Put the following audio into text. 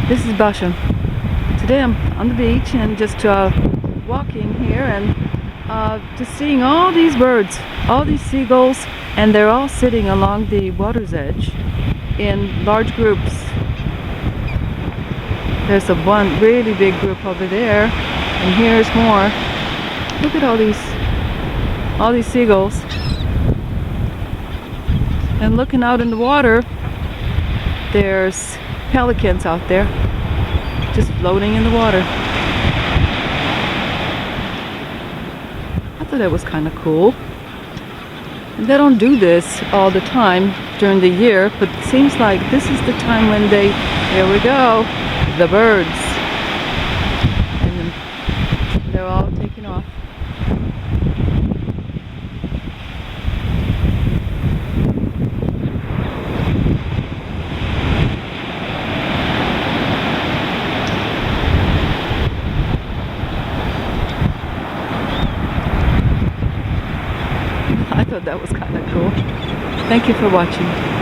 This is Bashan. Today I'm on the beach and just walking here and just seeing all these birds, all these seagulls, and they're all sitting along the water's edge in large groups. There's one really big group over there, and here's more. Look at all these seagulls. And looking out in the water, there's pelicans out there just floating in the water. I thought that was kind of cool. And they don't do this all the time during the year, but it seems like this is the time when here we go, the birds. And they're all taking off. I thought that was kind of cool. Thank you for watching.